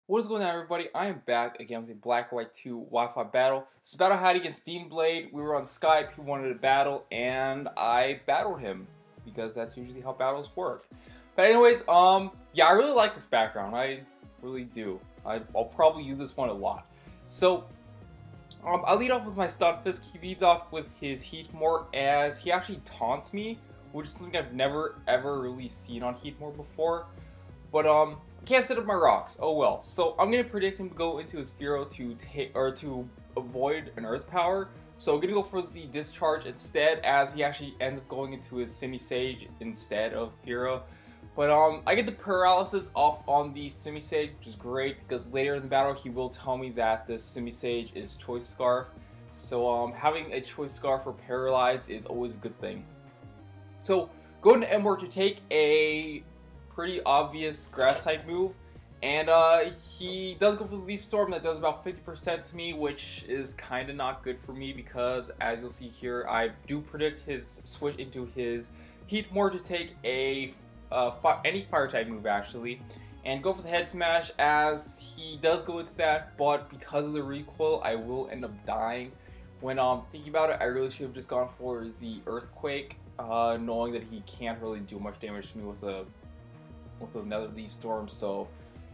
What is going on, everybody? I am back again with a Black White 2 Wi-Fi battle. This battle I had against Dean Blaid. We were on Skype. He wanted a battle, and I battled him because that's usually how battles work. But anyways, yeah, I really like this background. I really do. I'll probably use this one a lot. So, I'll lead off with my Stunfisk. He leads off with his Heatmore as he actually taunts me, which is something I've never ever really seen on Heatmore before. But I can't set up my rocks. Oh well. So I'm gonna predict him to go into his Fearow to avoid an Earth Power. So I'm gonna go for the Discharge instead, as he actually ends up going into his Simisage instead of Fearow. But I get the paralysis off on the Simisage, which is great because later in the battle he will tell me that this Simisage is Choice Scarf. So having a Choice Scarf for paralyzed is always a good thing. So going to Ermagerd to take a pretty obvious grass type move, and he does go for the Leaf Storm that does about 50% to me, which is kind of not good for me because, as you'll see here, I do predict his switch into his Heatmore to take a any fire type move actually, and go for the Head Smash as he does go into that, but because of the recoil I will end up dying. When thinking about it, I really should have just gone for the Earthquake, knowing that he can't really do much damage to me with another Leaf Storm, so,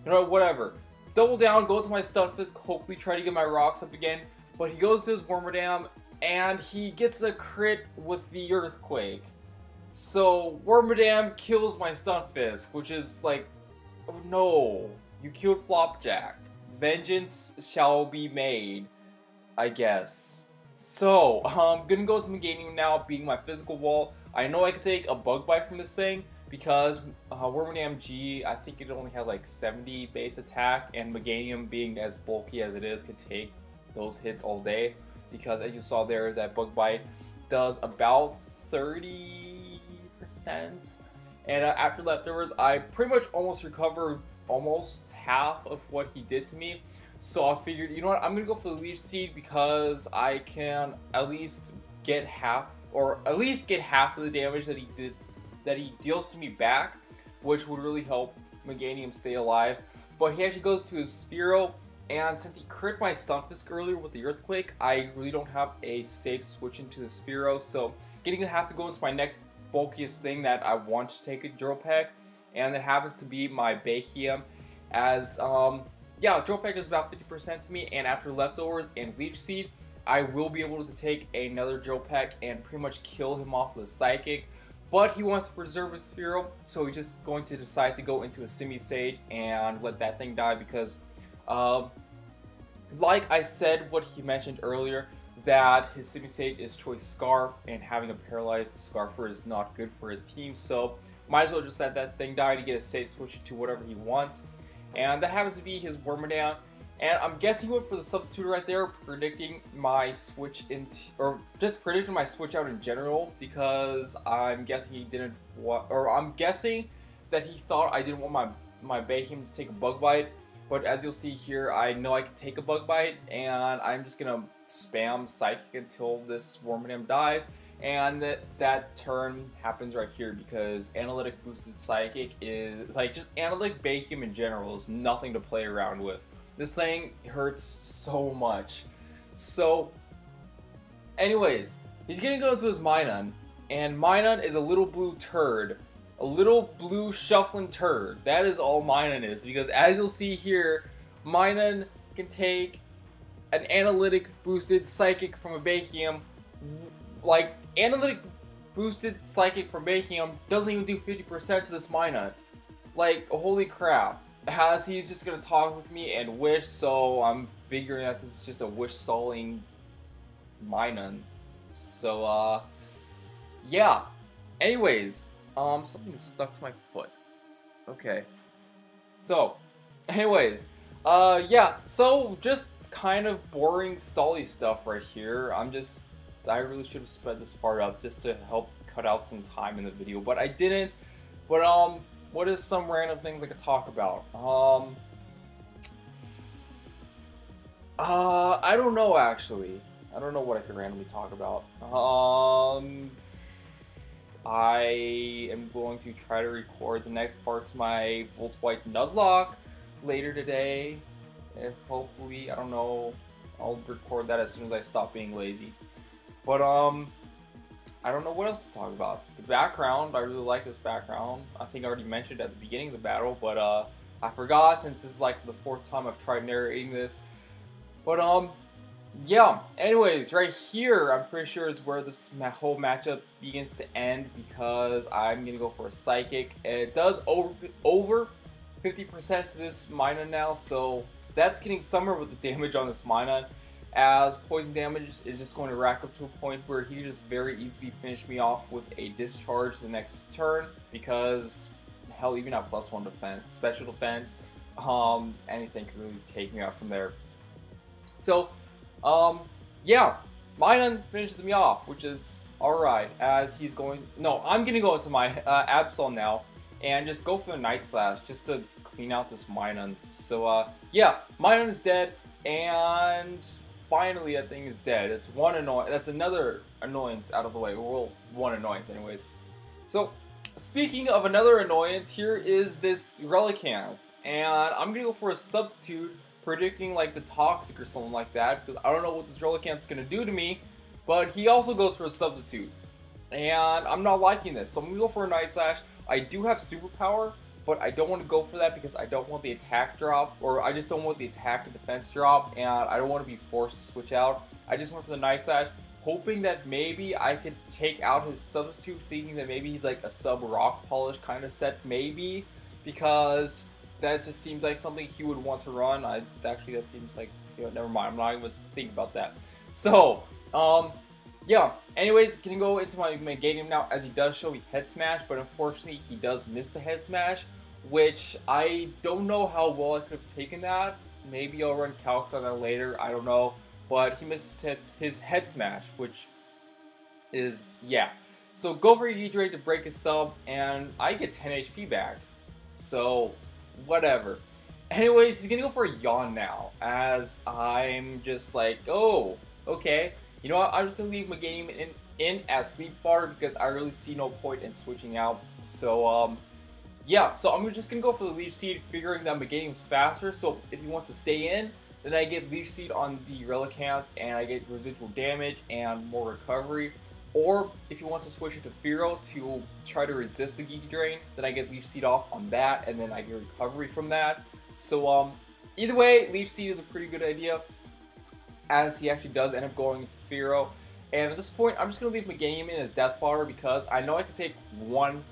you know, whatever. Double down, go to my Stunfisk, hopefully try to get my rocks up again, but he goes to his Wormadam, and he gets a crit with the Earthquake. So, Wormadam kills my Stunfisk, which is like, oh no, you killed Flopjack. Vengeance shall be made, I guess. So, I'm gonna go to Meganium now, being my physical wall. I know I can take a Bug Bite from this thing, because Wormadam-G, I think it only has like 70 base attack, and Meganium, being as bulky as it is, can take those hits all day. Because as you saw there, that Bug Bite does about 30%. And after Leftovers, I pretty much almost recovered almost half of what he did to me. So I figured, you know what, I'm going to go for the Leech Seed because I can at least get half, or at least get half of the damage that he deals to me back, which would really help Meganium stay alive. But he actually goes to his Fearow, and since he crit my Stunfisk earlier with the Earthquake, I really don't have a safe switch into his Fearow, so getting to have to go into my next bulkiest thing that I want to take a Drill Peck, and that happens to be my Bayheem, as yeah, Drill Peck is about 50% to me, and after Leftovers and Leech Seed, I will be able to take another Drill Peck and pretty much kill him off with a Psychic. But he wants to preserve his Fearow, so he's just going to decide to go into a Simisage and let that thing die because, like I said, what he mentioned earlier, that his Simisage is Choice Scarf, and having a paralyzed Scarfer is not good for his team, so might as well just let that thing die to get a safe switch to whatever he wants. And that happens to be his Wormadam. And I'm guessing he went for the substitute right there, predicting my switch into, or just predicting my switch out in general, because I'm guessing he didn't want, or I'm guessing that he thought I didn't want my Bayheem to take a Bug Bite. But as you'll see here, I know I can take a Bug Bite, and I'm just gonna spam Psychic until this Wormadam dies. And that turn happens right here because Analytic Boosted Psychic is, like, just Analytic Bayheem in general is nothing to play around with. This thing hurts so much. So, anyways, he's gonna go into his Minun, and Minun is a little blue turd. A little blue shuffling turd. That is all Minun is, because as you'll see here, Minun can take an Analytic Boosted Psychic from a Bayheem. Like, Analytic Boosted Psychic from Bayheem doesn't even do 50% to this Minun. Like, holy crap. As he's just gonna talk with me and wish, so I'm figuring that this is just a wish stalling Minun. So yeah. Anyways, something stuck to my foot. Okay. So, anyways, yeah, so just kind of boring stally stuff right here. I really should have sped this part up just to help cut out some time in the video, but I didn't. But what is some random things I could talk about? I don't know actually. I don't know what I could randomly talk about. I am going to try to record the next part to my Volt White Nuzlocke. later today. And hopefully, I don't know, I'll record that as soon as I stop being lazy. But I don't know what else to talk about. The background, I really like this background. I think I already mentioned at the beginning of the battle, but I forgot since this is like the 4th time I've tried narrating this. But yeah. Anyways, right here, I'm pretty sure is where this whole matchup begins to end because I'm gonna go for a psychic. And it does over 50% to this Minun now, so that's getting somewhere with the damage on this Minun, as poison damage is just going to rack up to a point where he can just very easily finish me off with a discharge the next turn, because hell, even at +1 defense, special defense, anything can really take me out from there. So, yeah, Minun finishes me off, which is alright, as he's going, no, I'm gonna go into my Absol now, and just go for the Night Slash, just to clean out this Minun. So, yeah, Minun is dead, and finally that thing is dead. That's another annoyance out of the way. Well, one annoyance anyways. So, speaking of another annoyance, here is this Relicanth, and I'm gonna go for a substitute, predicting like the Toxic or something like that, because I don't know what this Relicanth's gonna do to me, but he also goes for a substitute, and I'm not liking this, so I'm gonna go for a Night Slash. I do have Superpower, but I don't want to go for that because I don't want the attack drop, or I just don't want the attack and defense drop, and I don't want to be forced to switch out. I just went for the Night Slash, hoping that maybe I could take out his substitute, thinking that maybe he's like a sub-rock polish kind of set, maybe, because that just seems like something he would want to run. That seems like, you know, never mind, I'm not even thinking about that. So, yeah, anyways, gonna go into my game now, as he does show me Head Smash, but unfortunately he does miss the Head Smash, which I don't know how well I could have taken that. Maybe I'll run calcs on that later, I don't know, but he misses his Head Smash, which is, yeah. So go for E-Drake to break his sub, and I get 10 HP back, so whatever. Anyways, he's gonna go for a Yawn now, as I'm just like, oh, okay. You know what, I'm just going to leave my game in as Sleep Fodder because I really see no point in switching out. So, yeah, so I'm just going to go for the Leech Seed, figuring that my game is faster. So if he wants to stay in, then I get Leech Seed on the Relicanth, and I get residual damage and more recovery. Or if he wants to switch it to Fearow to try to resist the Geeki Drain, then I get Leech Seed off on that, and then I get recovery from that. So, either way, Leech Seed is a pretty good idea, as he actually does end up going into Fearow. And at this point, I'm just going to leave my game in as Death Fodder because I know I can take one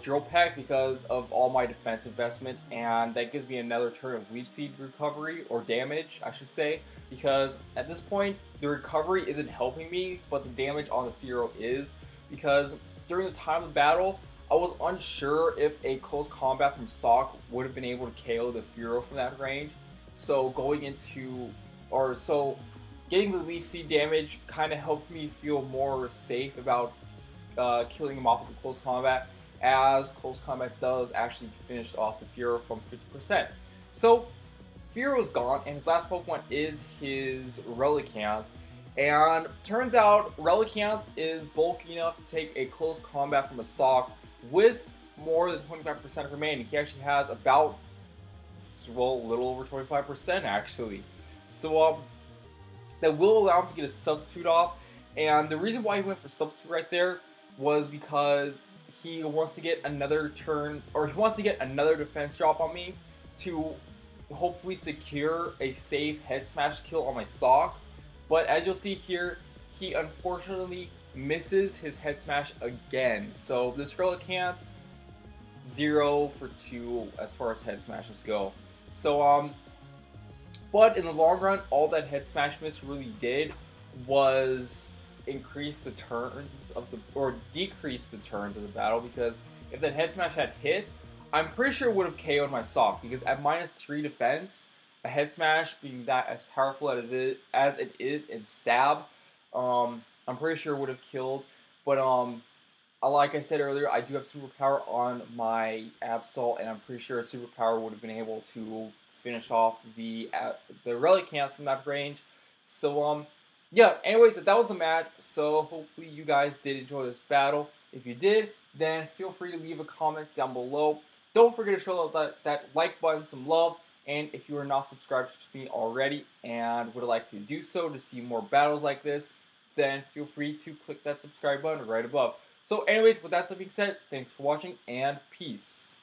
Drill Peck because of all my defense investment, and that gives me another turn of Leech Seed recovery, or damage, I should say, because at this point, the recovery isn't helping me, but the damage on the Fearow is, because during the time of the battle, I was unsure if a close combat from Sock would have been able to KO the Fearow from that range. So going into getting the Leech Seed damage kind of helped me feel more safe about killing him off with close combat, as close combat does actually finish off the Fearow from 50%. So Fearow's gone, and his last Pokemon is his Relicanth, and turns out Relicanth is bulky enough to take a close combat from a Sock with more than 25% remaining. He actually has about, well, a little over 25% actually. So, that will allow him to get a substitute off, and the reason why he went for substitute right there was because he wants to get another turn, or he wants to get another defense drop on me to hopefully secure a safe Head Smash kill on my Sock. But as you'll see here, he unfortunately misses his Head Smash again. So this Relicanth, 0 for 2 as far as Head Smashes go. So, but in the long run, all that Head Smash miss really did was increase the turns of the, or decrease the turns of the battle, because if that Head Smash had hit, I'm pretty sure it would have KO'd my Sock, because at -3 defense, a Head Smash being that as powerful as it is in Stab, I'm pretty sure it would have killed. But like I said earlier, I do have Superpower on my Absol, and I'm pretty sure a Superpower would have been able to finish off the Relicanth from that range. So yeah, anyways, that was the match. So hopefully you guys did enjoy this battle. If you did, then feel free to leave a comment down below. Don't forget to show that like button some love. And if you are not subscribed to me already and would like to do so to see more battles like this, then feel free to click that subscribe button right above. So anyways, with that stuff being said, thanks for watching and peace.